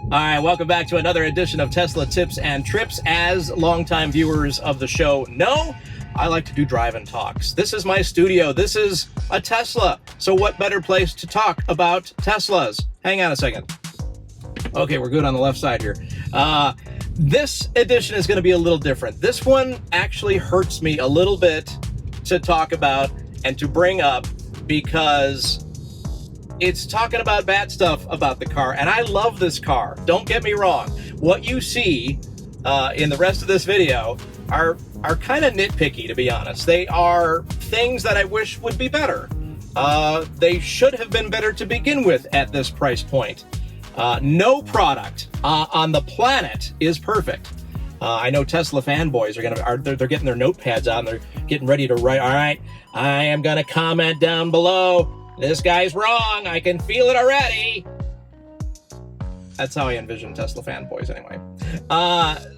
All right, welcome back to another edition of Tesla Tips and Trips. As longtime viewers of the show know, I like to do drive-in talks. This is my studio. This is a Tesla. So what better place to talk about Teslas? Hang on a second. Okay, we're good on the left side here. This edition is going to be a little different. This one actually hurts me a little bit to talk about and to bring up because it's talking about bad stuff about the car, and I love this car. Don't get me wrong. What you see in the rest of this video are kind of nitpicky, to be honest. They are things that I wish would be better. They should have been better to begin with at this price point. No product on the planet is perfect. I know Tesla fanboys they're getting their notepads on. They're getting ready to write. All right, I am gonna comment down below. This guy's wrong. I can feel it already. That's how I envision Tesla fanboys anyway.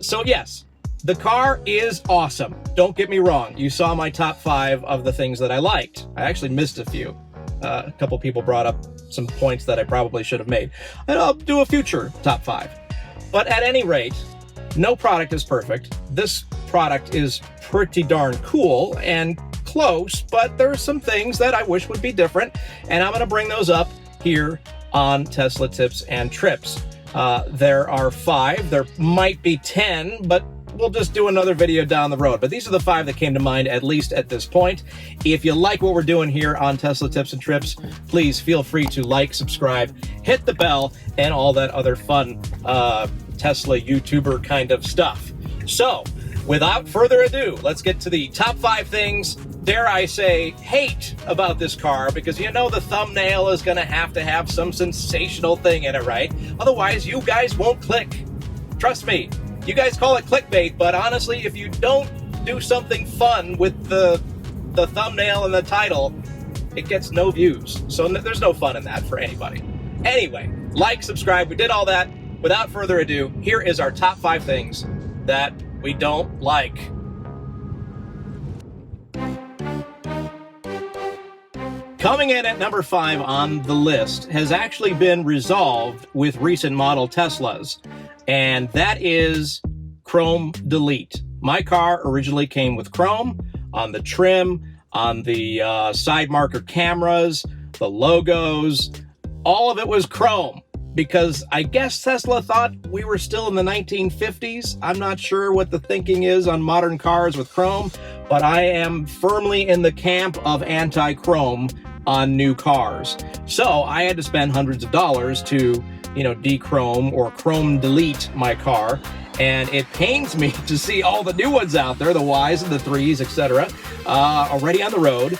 So yes, the car is awesome. Don't get me wrong. You saw my top 5 of the things that I liked. I actually missed a few. A couple people brought up some points that I probably should have made. And I'll do a future top 5. But at any rate, no product is perfect. This product is pretty darn cool and close, but there are some things that I wish would be different, and I'm going to bring those up here on Tesla Tips and Trips. There are 5. There might be 10, but we'll just do another video down the road. But these are the 5 that came to mind, at least at this point. If you like what we're doing here on Tesla Tips and Trips, please feel free to like, subscribe, hit the bell, and all that other fun Tesla YouTuber kind of stuff. So, without further ado, let's get to the top 5 things, dare I say, hate about this car, because you know the thumbnail is going to have some sensational thing in it, right? Otherwise, you guys won't click. Trust me. You guys call it clickbait, but honestly, if you don't do something fun with the thumbnail and the title, it gets no views. So there's no fun in that for anybody. Anyway, like, subscribe, we did all that. Without further ado, here is our top 5 things that we don't like. Coming in at number 5 on the list has actually been resolved with recent model Teslas, and that is Chrome Delete. My car originally came with Chrome on the trim, on the side marker cameras, the logos, all of it was Chrome. Because I guess Tesla thought we were still in the 1950s. I'm not sure what the thinking is on modern cars with Chrome, but I am firmly in the camp of anti-Chrome on new cars. So I had to spend hundreds of dollars to, de-chrome or Chrome Delete my car. And it pains me to see all the new ones out there, the Ys and the 3s, etc., already on the road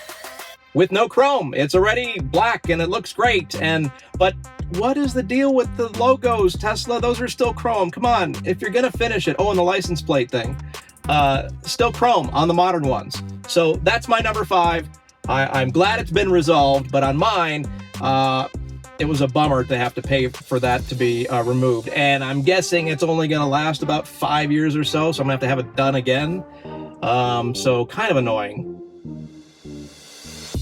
with no Chrome. It's already black and it looks great. But what is the deal with the logos, Tesla? Those are still Chrome. Come on, if you're gonna finish it. Oh, and the license plate thing. Still Chrome on the modern ones. So that's my number 5. I'm glad it's been resolved, but on mine, it was a bummer to have to pay for that to be removed. And I'm guessing it's only gonna last about 5 years or so, so I'm gonna have to have it done again. So kind of annoying.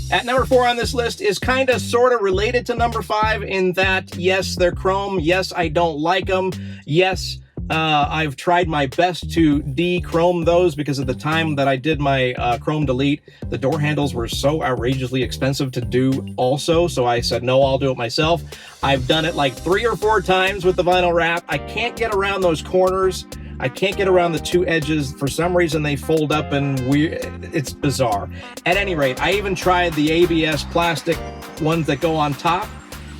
At number 4 on this list is kind of sort of related to number 5 in that, yes, they're Chrome. Yes, I don't like them. Yes, I've tried my best to de-Chrome those because at the time that I did my Chrome Delete, the door handles were so outrageously expensive to do also. So I said, no, I'll do it myself. I've done it like 3 or 4 times with the vinyl wrap. I can't get around those corners. I can't get around the 2 edges. For some reason, they fold up and it's bizarre. At any rate, I even tried the ABS plastic ones that go on top,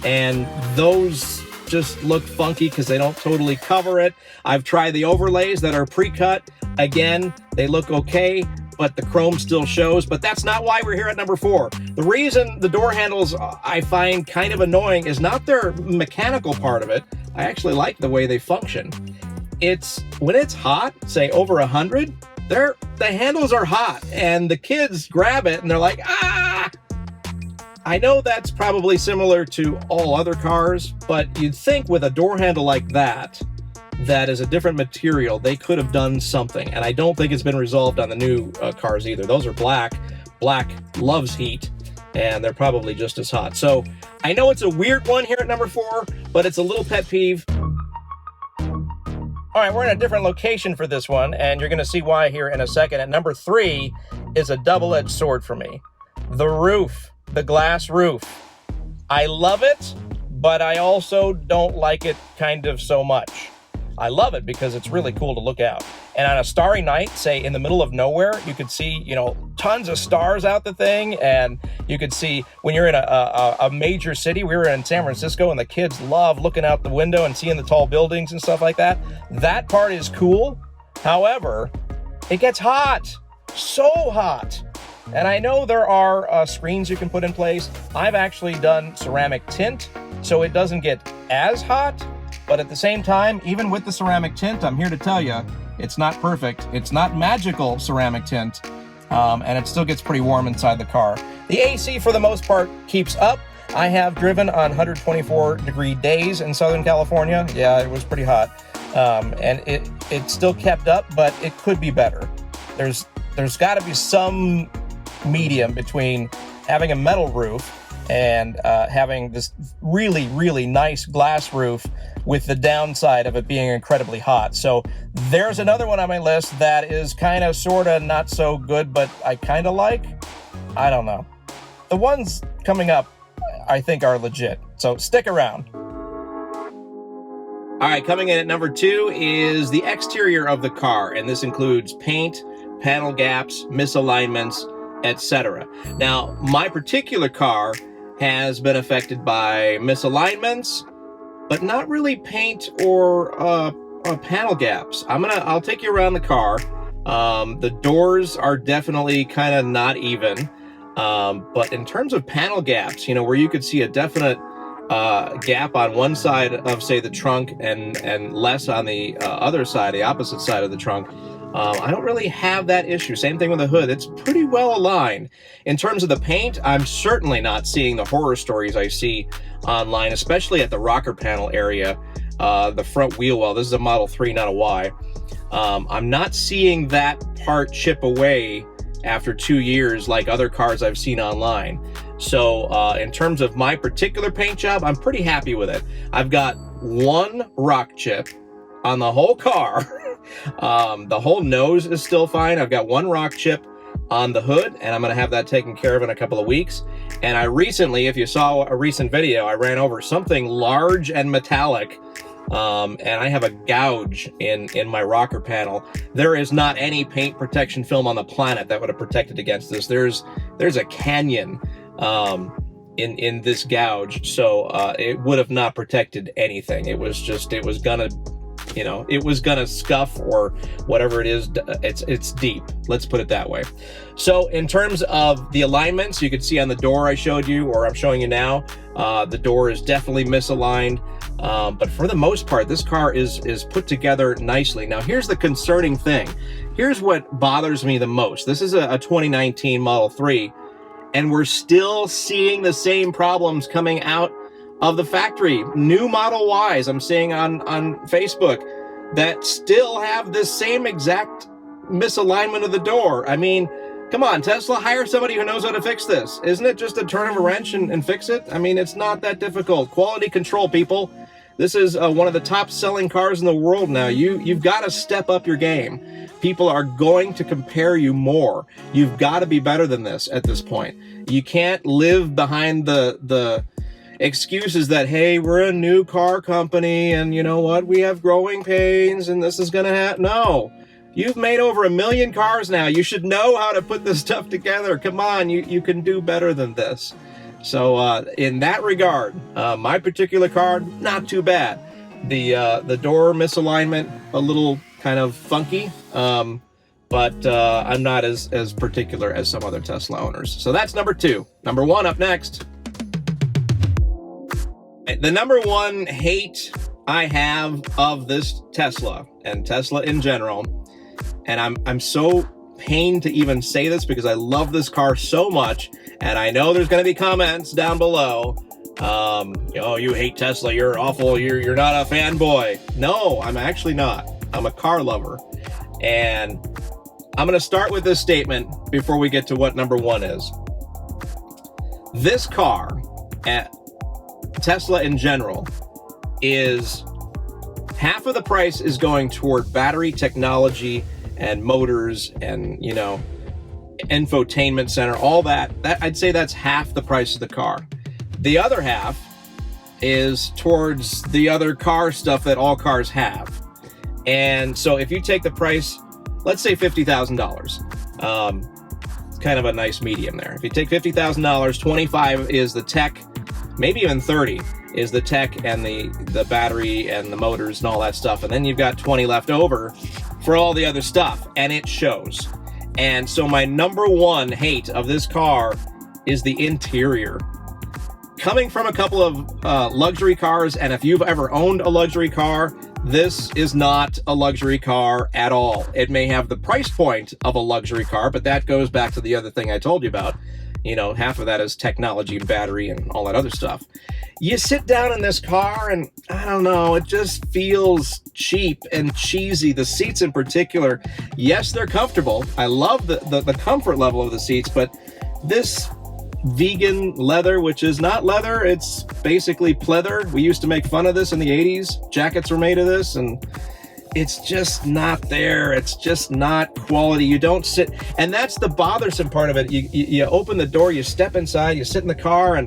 and those just look funky because they don't totally cover it. I've tried the overlays that are pre-cut. Again, they look okay, but the chrome still shows. But that's not why we're here at number 4. The reason the door handles I find kind of annoying is not their mechanical part of it. I actually like the way they function. It's when it's hot, say over 100, the handles are hot and the kids grab it and they're like, ah! I know that's probably similar to all other cars, but you'd think with a door handle like that, that is a different material, they could have done something. And I don't think it's been resolved on the new cars either. Those are black. Black loves heat, and they're probably just as hot. So I know it's a weird one here at number 4, but it's a little pet peeve. All right, we're in a different location for this one, and you're going to see why here in a second. At number 3 is a double-edged sword for me. The roof, the glass roof. I love it, but I also don't like it kind of so much. I love it because it's really cool to look out. And on a starry night, say in the middle of nowhere, you could see, tons of stars out the thing. And you could see when you're in a major city. We were in San Francisco, and the kids love looking out the window and seeing the tall buildings and stuff like that. That part is cool. However, it gets hot, so hot. And I know there are screens you can put in place. I've actually done ceramic tint, so it doesn't get as hot. But at the same time, even with the ceramic tint, I'm here to tell you, it's not perfect. It's not magical ceramic tint, and it still gets pretty warm inside the car. The AC, for the most part, keeps up. I have driven on 124-degree days in Southern California. Yeah, it was pretty hot, and it still kept up, but it could be better. There's got to be some medium between having a metal roof and having this really, really nice glass roof with the downside of it being incredibly hot. So there's another one on my list that is kind of, sort of, not so good, but I kind of like. I don't know. The ones coming up, I think, are legit. So stick around. All right, coming in at number 2 is the exterior of the car, and this includes paint, panel gaps, misalignments, etc. Now, my particular car has been affected by misalignments, but not really paint or panel gaps. I'll take you around the car. The doors are definitely kind of not even, but in terms of panel gaps, where you could see a definite gap on one side of, say, the trunk and less on the other side, the opposite side of the trunk, I don't really have that issue. Same thing with the hood. It's pretty well aligned. In terms of the paint, I'm certainly not seeing the horror stories I see online, especially at the rocker panel area, the front wheel well. This is a Model 3, not a Y. I'm not seeing that part chip away after 2 years like other cars I've seen online. So in terms of my particular paint job, I'm pretty happy with it. I've got one rock chip on the whole car. The whole nose is still fine. I've got one rock chip on the hood, and I'm going to have that taken care of in a couple of weeks. And I recently, if you saw a recent video, I ran over something large and metallic, and I have a gouge in my rocker panel. There is not any paint protection film on the planet that would have protected against this. There's a canyon in this gouge, so it would have not protected anything. It was gonna scuff or whatever it is. It's deep, let's put it that way. So in terms of the alignments, you can see on the door I showed you, or I'm showing you now, the door is definitely misaligned. But for the most part, this car is put together nicely. Now, here's the concerning thing. Here's what bothers me the most. This is a 2019 Model 3, and we're still seeing the same problems coming out of the factory. New Model Ys I'm seeing on Facebook that still have this same exact misalignment of the door. I mean, come on, Tesla, hire somebody who knows how to fix this. Isn't it just a turn of a wrench and fix it? I mean, it's not that difficult. Quality control, people. This is one of the top selling cars in the world now. You've got to step up your game. People are going to compare you more. You've got to be better than this at this point. You can't live behind the excuses that, hey, we're a new car company and you know what, we have growing pains and this is gonna happen. No, you've made over 1 million cars now. You should know how to put this stuff together. Come on, you can do better than this. So in that regard, my particular car, not too bad. The door misalignment, a little kind of funky, but I'm not as particular as some other Tesla owners. So that's number 2. Number 1 up next. The number 1 hate I have of this Tesla, and Tesla in general, and I'm so pained to even say this because I love this car so much, and I know there's going to be comments down below. Oh, you hate Tesla, you're awful, you're not a fanboy. No, I'm actually not. I'm a car lover. And I'm going to start with this statement before we get to what number 1 is. This car, Tesla in general, is half of the price is going toward battery technology and motors and, you know, infotainment center, all that. I'd say that's half the price of the car. The other half is towards the other car stuff that all cars have. And so if you take the price, let's say $50,000, it's kind of a nice medium there. If you take $50,000, 25 is the tech, maybe even 30 is the tech and the battery and the motors and all that stuff. And then you've got 20 left over for all the other stuff, and it shows. And so my number one hate of this car is the interior. Coming from a couple of luxury cars, and if you've ever owned a luxury car, this is not a luxury car at all. It may have the price point of a luxury car, but that goes back to the other thing I told you about. You know, half of that is technology and battery and all that other stuff. You sit down in this car and, I don't know, it just feels cheap and cheesy. The seats in particular, yes, they're comfortable. I love the comfort level of the seats, but this vegan leather, which is not leather, it's basically pleather. We used to make fun of this in the 80s. Jackets were made of this, and it's just not there. It's just not quality. You don't sit, and that's the bothersome part of it. You open the door, you step inside, you sit in the car,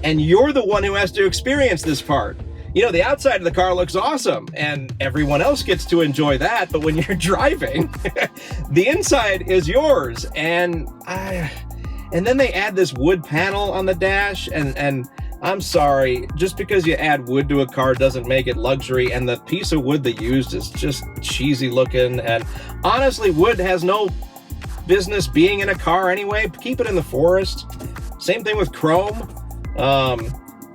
and you're the one who has to experience this part. You know, the outside of the car looks awesome, and everyone else gets to enjoy that, but when you're driving, the inside is yours. And then they add this wood panel on the dash, and I'm sorry, just because you add wood to a car doesn't make it luxury, and the piece of wood they used is just cheesy looking, and honestly, wood has no business being in a car anyway. Keep it in the forest. Same thing with chrome.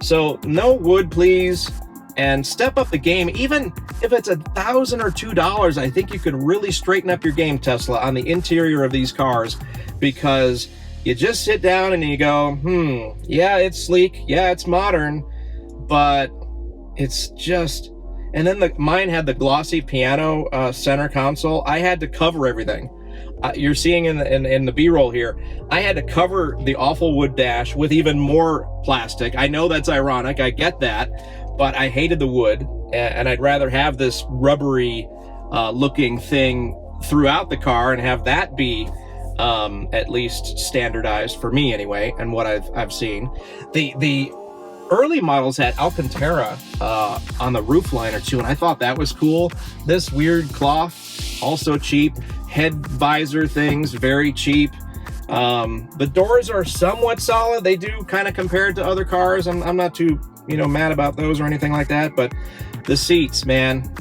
So no wood, please, and step up the game. Even if it's $1,000 or $2, I think you could really straighten up your game, Tesla, on the interior of these cars, because you just sit down and you go, yeah, it's sleek, yeah, it's modern, but it's just... And then mine had the glossy piano center console. I had to cover everything. You're seeing in the B-roll here, I had to cover the awful wood dash with even more plastic. I know that's ironic, I get that, but I hated the wood, and I'd rather have this rubbery looking thing throughout the car and have that be at least standardized for me anyway, and what I've seen. The early models had Alcantara on the roof liner too, and I thought that was cool. This weird cloth, also cheap. Head visor things, very cheap. The doors are somewhat solid. They do kind of compare it to other cars. I'm not too, mad about those or anything like that, but the seats, man,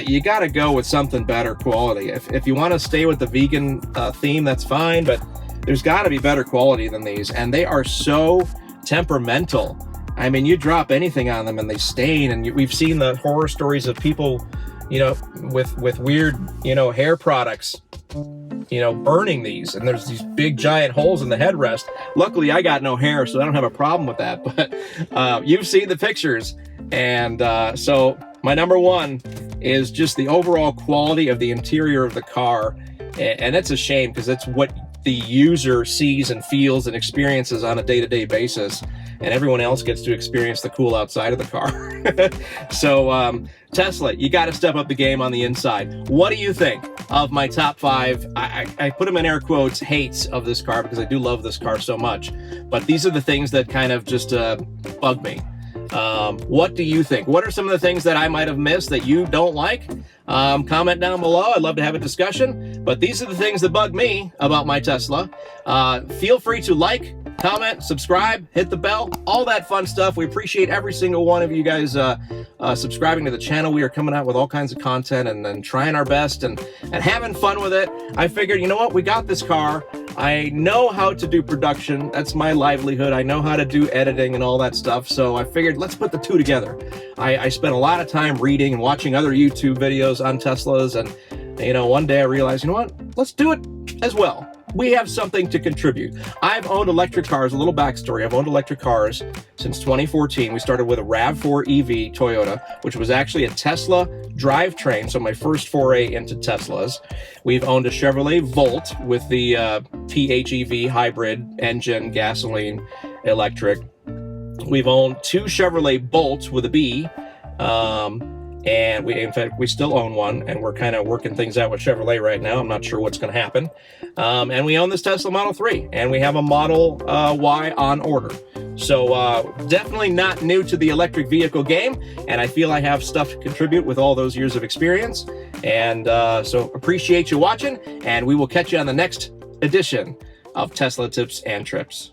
you got to go with something better quality. If you want to stay with the vegan theme, that's fine, but there's got to be better quality than these, and they are so temperamental. I mean, you drop anything on them and they stain, and we've seen the horror stories of people, with weird, hair products, burning these, and there's these big giant holes in the headrest. Luckily, I got no hair, so I don't have a problem with that, but you've seen the pictures. And so my number one is just the overall quality of the interior of the car. And it's a shame, because it's what the user sees and feels and experiences on a day-to-day basis, and everyone else gets to experience the cool outside of the car. So Tesla, you got to step up the game on the inside. What do you think of my top 5? I put them in air quotes, hates of this car, because I do love this car so much, but these are the things that kind of just bug me. What do you think? What are some of the things that I might have missed that you don't like? Comment down below. I'd love to have a discussion, but these are the things that bug me about my Tesla. Feel free to like, comment, subscribe, hit the bell, all that fun stuff. We appreciate every single one of you guys subscribing to the channel. We are coming out with all kinds of content and trying our best and having fun with it. I figured, you know what? We got this car. I know how to do production. That's my livelihood. I know how to do editing and all that stuff. So I figured, let's put the two together. I spent a lot of time reading and watching other YouTube videos on Teslas, and one day I realized, what? Let's do it as well. We have something to contribute. I've owned electric cars. A little backstory. I've owned electric cars since 2014. We started with a RAV4 EV Toyota, which was actually a Tesla drivetrain, so my first foray into Teslas. We've owned a Chevrolet Volt with the PHEV hybrid engine, gasoline, electric. We've owned 2 Chevrolet Bolts with a B. And in fact, we still own one, and we're kind of working things out with Chevrolet right now. I'm not sure what's going to happen. And we own this Tesla Model 3, and we have a Model Y on order. So definitely not new to the electric vehicle game, and I feel I have stuff to contribute with all those years of experience. And so appreciate you watching, and we will catch you on the next edition of Tesla Tips and Trips.